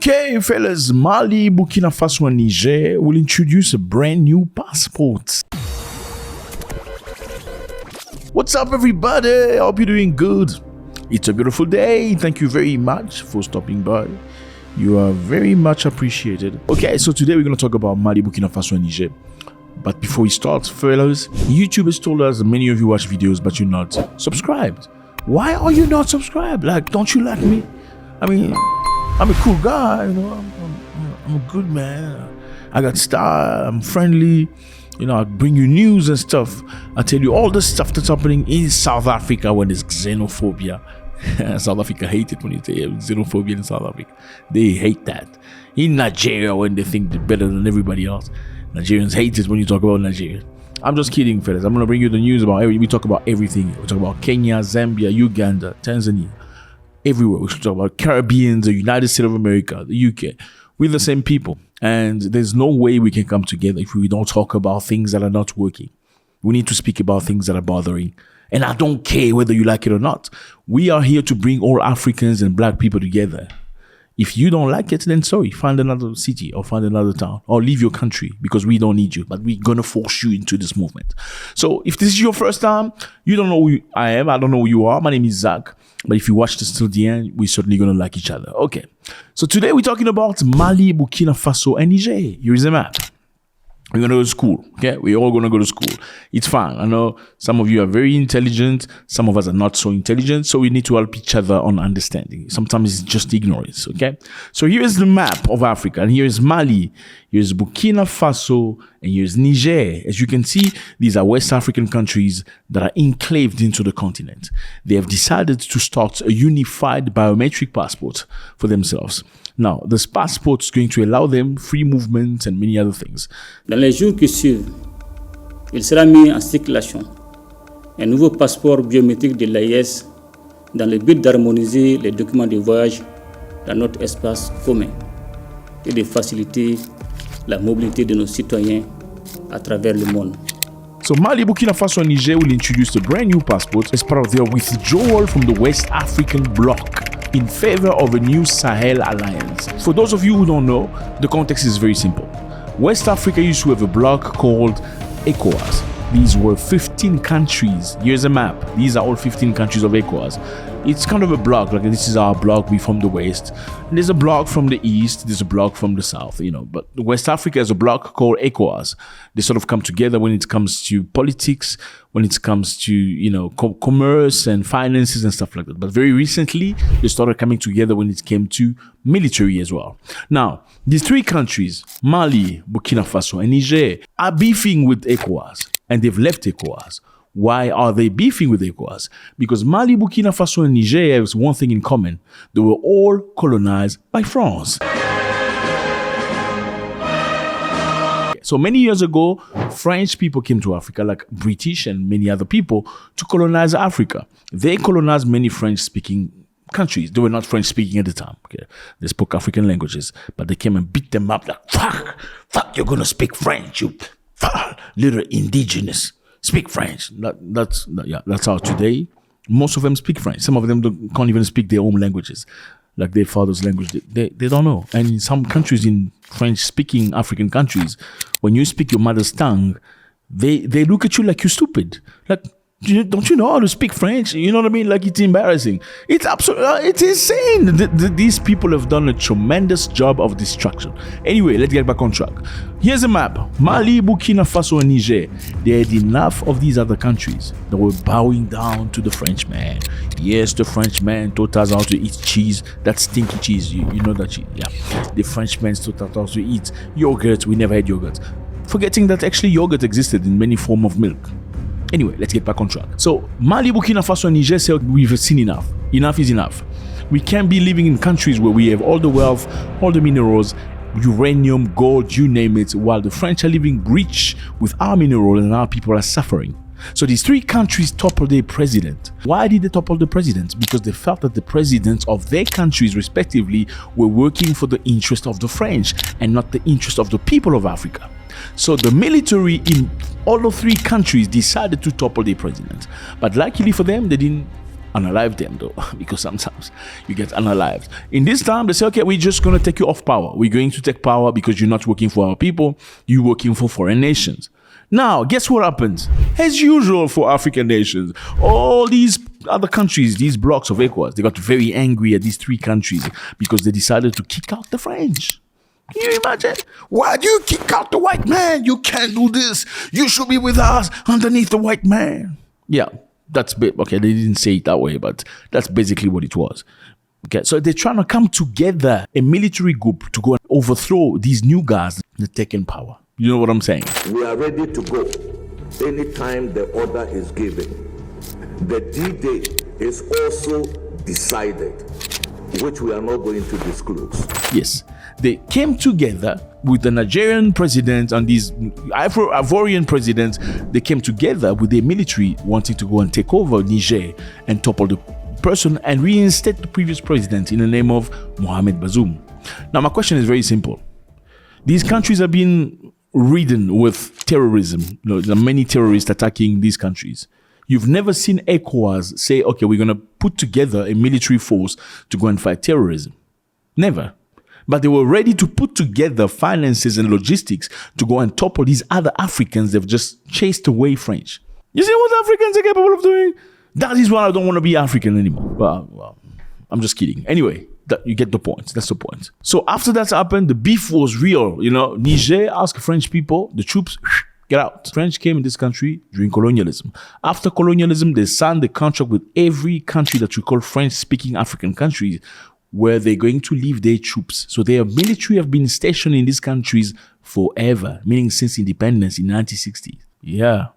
Okay, fellas, Mali, Burkina Faso, and Niger will introduce a brand new passport. What's up, everybody? I hope you're doing good. It's a beautiful day. Thank you very much for stopping by. You are very much appreciated. Okay, so today we're going to talk about Mali, Burkina Faso, and Niger. But before we start, fellas, YouTube has told us many of you watch videos, but you're not subscribed. Why are you not subscribed? Like, don't you like me? I mean, I'm a cool guy, you know. I'm a good man. I got style. I'm friendly. You know, I bring you news and stuff. I tell you all the stuff that's happening in South Africa when there's xenophobia. South Africa hate it when you say xenophobia in South Africa. They hate that. In Nigeria, when they think they're better than everybody else, Nigerians hate it when you talk about Nigeria. I'm just kidding, fellas. I'm gonna bring you the news about we talk about everything. We talk about Kenya, Zambia, Uganda, Tanzania, everywhere. We should talk about Caribbean, the United States of America, the UK. We're the same people, and there's no way we can come together if we don't talk about things that are not working. We need to speak about things that are bothering. And I don't care whether you like it or not. We are here to bring all Africans and black people together. If you don't like it, then sorry, find another city or find another town or leave your country because we don't need you, but we're going to force you into this movement. So if this is your first time, you don't know who I am. I don't know who you are. My name is Zack. But if you watch this till the end, we're certainly going to like each other. Okay. So today we're talking about Mali, Burkina Faso, and Niger. Here is a map. We're going to go to school, okay? We're all going to go to school. It's fine. I know some of you are very intelligent. Some of us are not so intelligent. So we need to help each other on understanding. Sometimes it's just ignorance, okay? So here's the map of Africa. And here's Mali. Here's Burkina Faso. And here's Niger. As you can see, these are West African countries that are enclaved into the continent. They have decided to start a unified biometric passport for themselves. Now, this passport is going to allow them free movement and many other things. Dans les jours qui suivent, il sera mis en circulation un nouveau passeport biométrique de l'AES dans le but d'harmoniser les documents de voyage dans notre espace commun et de faciliter la mobilité de nos citoyens à travers le monde. So Mali, Burkina Faso, and Niger will introduce a brand new passport as part of their withdrawal from the West African bloc in favor of a new Sahel alliance. For those of you who don't know, the context is very simple. West Africa used to have a bloc called ECOWAS. These were 15 countries. Here's a map. These are all 15 countries of ECOWAS. It's kind of a bloc, like this is our bloc, we from the West. And there's a bloc from the East, there's a bloc from the South, you know. But West Africa has a bloc called ECOWAS. They sort of come together when it comes to politics, when it comes to, you know, commerce and finances and stuff like that. But very recently, they started coming together when it came to military as well. Now, these three countries, Mali, Burkina Faso, and Niger, are beefing with ECOWAS. And they've left ECOWAS. Why are they beefing with ECOWAS? Because Mali, Burkina Faso, and Niger have one thing in common. They were all colonized by France. So many years ago, French people came to Africa, like British and many other people, to colonize Africa. They colonized many French-speaking countries. They were not French-speaking at the time. Okay? They spoke African languages, but they came and beat them up like, fuck, you're going to speak French, you little indigenous. Speak French. That's how today most of them speak French. Some of them can't even speak their own languages, like their father's language. They don't know. And in some countries, in French-speaking African countries, when you speak your mother's tongue, they look at you like you're stupid. Like, don't you know how to speak French? You know what I mean? Like, it's embarrassing. It's absolutely, it's insane. These people have done a tremendous job of destruction. Anyway, let's get back on track. Here's a map. Mali, Burkina Faso, and Niger. They had enough of these other countries that were bowing down to the Frenchman. Yes, the Frenchman taught us how to eat cheese. That stinky cheese. You know that cheese. Yeah. The Frenchman taught us how to eat yogurt. We never had yogurt. Forgetting that actually yogurt existed in many forms of milk. Anyway, let's get back on track. So, Mali, Burkina Faso, and Niger said we've seen enough. Enough is enough. We can't be living in countries where we have all the wealth, all the minerals, uranium, gold, you name it, while the French are living rich with our minerals and our people are suffering. So these three countries toppled their president. Why did they topple the president? Because they felt that the presidents of their countries respectively were working for the interest of the French and not the interest of the people of Africa. So the military in all of three countries decided to topple their president. But luckily for them, they didn't unalive them though, because sometimes you get unalived. In this time, they say, okay, we're just going to take you off power. We're going to take power because you're not working for our people. You're working for foreign nations. Now, guess what happens? As usual for African nations, all these other countries, these blocks of ECOWAS, they got very angry at these three countries because they decided to kick out the French. Can you imagine? Why do you kick out the white man? You can't do this. You should be with us underneath the white man. Yeah, that's okay. They didn't say it that way, but that's basically what it was. Okay, so they're trying to come together, a military group, to go and overthrow these new guys that taking power. You know what I'm saying? We are ready to go anytime the order is given. The D-Day is also decided, which we are not going to disclose. Yes, they came together with the Nigerian president and these Ivorian presidents. They came together with their military wanting to go and take over Niger and topple the person and reinstate the previous president in the name of Mohamed Bazoum. Now, my question is very simple. These countries have been ridden with terrorism. There are many terrorists attacking these countries. You've never seen ECOWAS say, okay, we're going to put together a military force to go and fight terrorism. Never. But they were ready to put together finances and logistics to go and topple these other Africans they've just chased away French. You see what Africans are capable of doing? That is why I don't want to be African anymore. Well, I'm just kidding. Anyway, you get the point. That's the point. So after that happened, the beef was real. Niger asked French people, the troops, get out. French came in this country during colonialism. After colonialism, they signed the contract with every country that we call French-speaking African countries, where they're going to leave their troops. So their military have been stationed in these countries forever, meaning since independence in 1960. Yeah.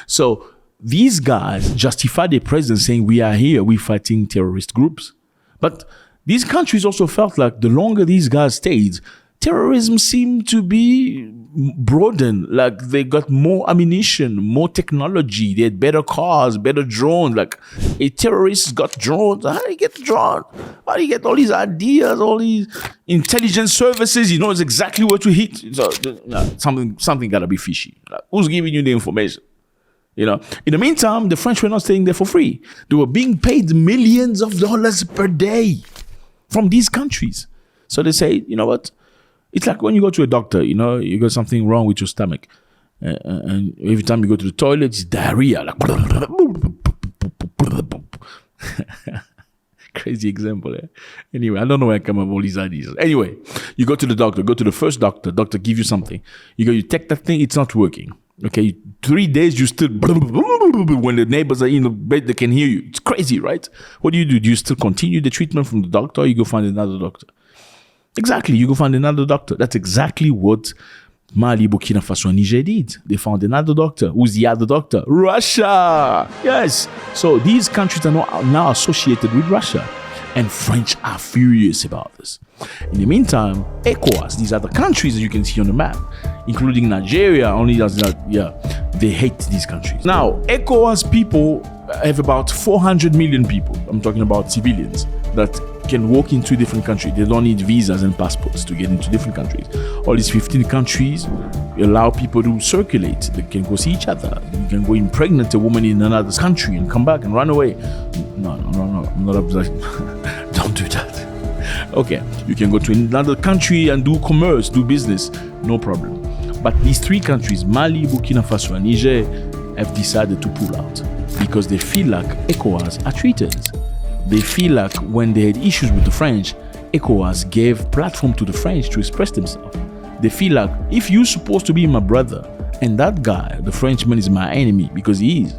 So these guys justify their presence saying, we are here, we're fighting terrorist groups. But these countries also felt like the longer these guys stayed, terrorism seemed to be broadened. Like they got more ammunition, more technology. They had better cars, better drones. Like a terrorist got drones. How do you get the drone? How do you get all these ideas, all these intelligence services? He knows exactly where to hit. So something gotta be fishy. Like, who's giving you the information? In the meantime, the French were not staying there for free. They were being paid millions of dollars per day from these countries. So they say, you know what? It's like when you go to a doctor, you got something wrong with your stomach. And every time you go to the toilet, it's diarrhea. Like crazy example. Anyway, I don't know where I come up with all these ideas. Anyway, you go to the doctor, go to the first doctor give you something. You take that thing, it's not working. Okay, 3 days you still when the neighbors are in the bed, they can hear you. It's crazy, right? What do? Do you still continue the treatment from the doctor, or you go find another doctor? Exactly, you go find another doctor. That's exactly what Mali, Burkina Faso, and Niger did. They found another doctor. Who's the other doctor? Russia! Yes. So these countries are now associated with Russia. And French are furious about this. In the meantime, ECOWAS, these other countries that you can see on the map, including Nigeria, they hate these countries. Now, ECOWAS people have about 400 million people. I'm talking about civilians that can walk into different countries. They don't need visas and passports to get into different countries. All these 15 countries allow people to circulate. They can go see each other. You can go impregnate a woman in another country and come back and run away. No, I'm not upset. Don't do that. Okay, you can go to another country and do commerce, do business. No problem. But these three countries, Mali, Burkina Faso, and Niger, have decided to pull out because they feel like ECOWAS are traitors. They feel like when they had issues with the French, ECOWAS gave platform to the French to express themselves. They feel like, if you're supposed to be my brother, and that guy, the Frenchman, is my enemy, because he is.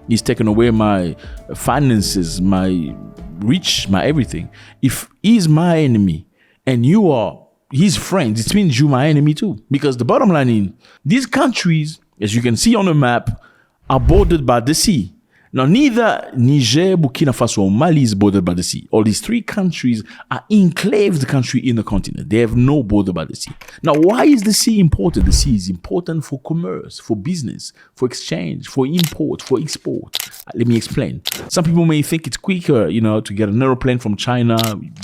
He's taken away my finances, my reach, my everything. If he's my enemy, and you are his friend, it means you're my enemy too. Because the bottom line is, these countries, as you can see on the map, are bordered by the sea. Now, neither Niger, Burkina Faso, or Mali is bordered by the sea. All these three countries are enclaved country in the continent. They have no border by the sea. Now, why is the sea important? The sea is important for commerce, for business, for exchange, for import, for export. Let me explain. Some people may think it's quicker, to get an airplane from China,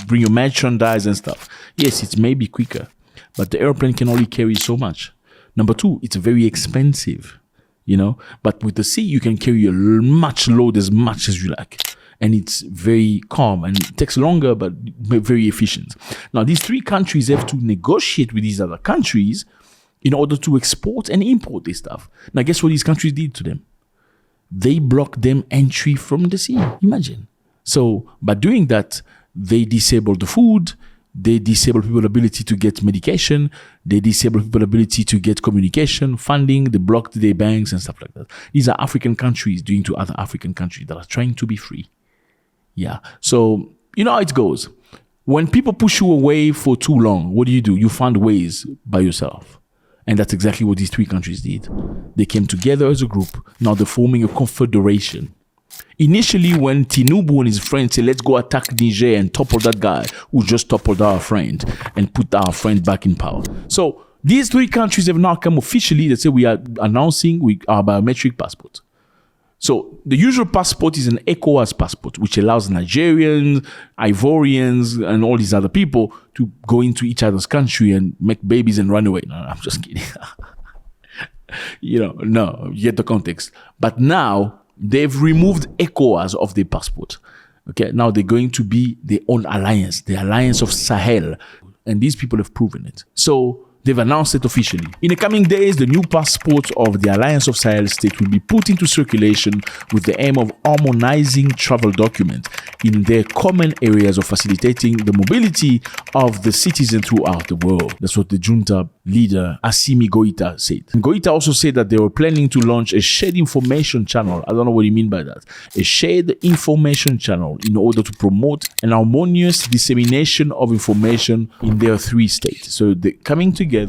bring your merchandise and stuff. Yes, it may be quicker, but the airplane can only carry so much. Number two, it's very expensive. But with the sea, you can carry a much load as much as you like. And it's very calm and it takes longer, but very efficient. Now, these three countries have to negotiate with these other countries in order to export and import this stuff. Now, guess what these countries did to them? They blocked them entry from the sea. Imagine. So by doing that, they disabled the food, they disabled people's ability to get medication, they disabled people's ability to get communication, funding, they blocked their banks and stuff like that. These are African countries doing to other African countries that are trying to be free. Yeah. So, you know how it goes. When people push you away for too long, what do? You find ways by yourself. And that's exactly what these three countries did. They came together as a group. Now they're forming a confederation. Initially, when Tinubu and his friends said, let's go attack Niger and topple that guy who just toppled our friend and put our friend back in power. So these three countries have now come officially. They say we are announcing our biometric passport. So the usual passport is an ECOWAS passport, which allows Nigerians, Ivorians, and all these other people to go into each other's country and make babies and run away. No, I'm just kidding. No, you get the context. But now they've removed ECOWAS of their passport. Okay, now they're going to be their own alliance, the alliance of Sahel. And these people have proven it. So they've announced it officially. In the coming days, the new passport of the Alliance of Sahel States will be put into circulation with the aim of harmonizing travel documents in their common areas of facilitating the mobility of the citizens throughout the world. That's what the junta leader Assimi Goïta said. And Goïta also said that they were planning to launch a shared information channel. I don't know what he means by that. A shared information channel in order to promote an harmonious dissemination of information in their three states. So they're coming together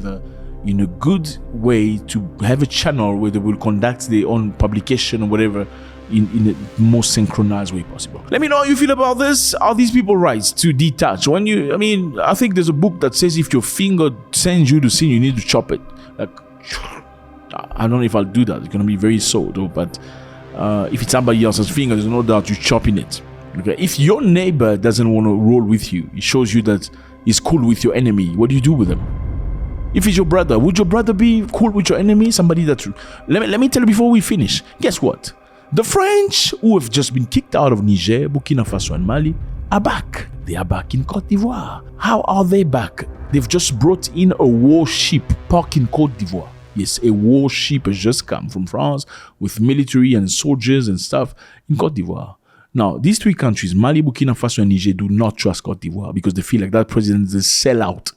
in a good way to have a channel where they will conduct their own publication or whatever in the most synchronized way possible. Let me know how you feel about this. Are these people right to detach? I think there's a book that says if your finger sends you to sin, you need to chop it. Like, I don't know if I'll do that. It's going to be very sore though, but if it's somebody else's finger, there's no doubt you're chopping it. Okay. If your neighbor doesn't want to roll with you, it shows you that he's cool with your enemy. What do you do with him? If it's your brother, would your brother be cool with your enemy? Somebody that... Let me tell you before we finish. Guess what? The French, who have just been kicked out of Niger, Burkina Faso and Mali, are back. They are back in Côte d'Ivoire. How are they back? They've just brought in a warship parked in Côte d'Ivoire. Yes, a warship has just come from France with military and soldiers and stuff in Côte d'Ivoire. Now, these three countries, Mali, Burkina Faso and Niger, do not trust Côte d'Ivoire because they feel like that president is a sellout.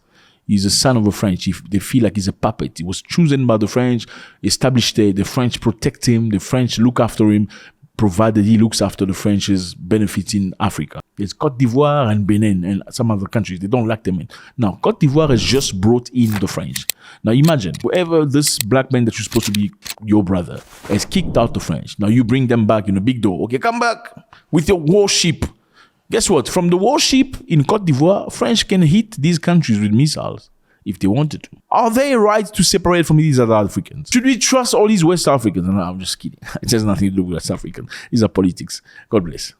He's a son of a French. They feel like he's a puppet. He was chosen by the French, established there. The French protect him. The French look after him, provided he looks after the French's benefits in Africa. It's Côte d'Ivoire and Benin and some other countries. They don't like them. Now, Côte d'Ivoire has just brought in the French. Now, imagine, whoever this black man that you're supposed to be your brother has kicked out the French. Now, you bring them back in a big door. Okay, come back with your warship. Guess what? From the warship in Côte d'Ivoire, French can hit these countries with missiles if they wanted to. Are they right to separate from these other Africans? Should we trust all these West Africans? No, I'm just kidding. It has nothing to do with West Africans. These are politics. God bless.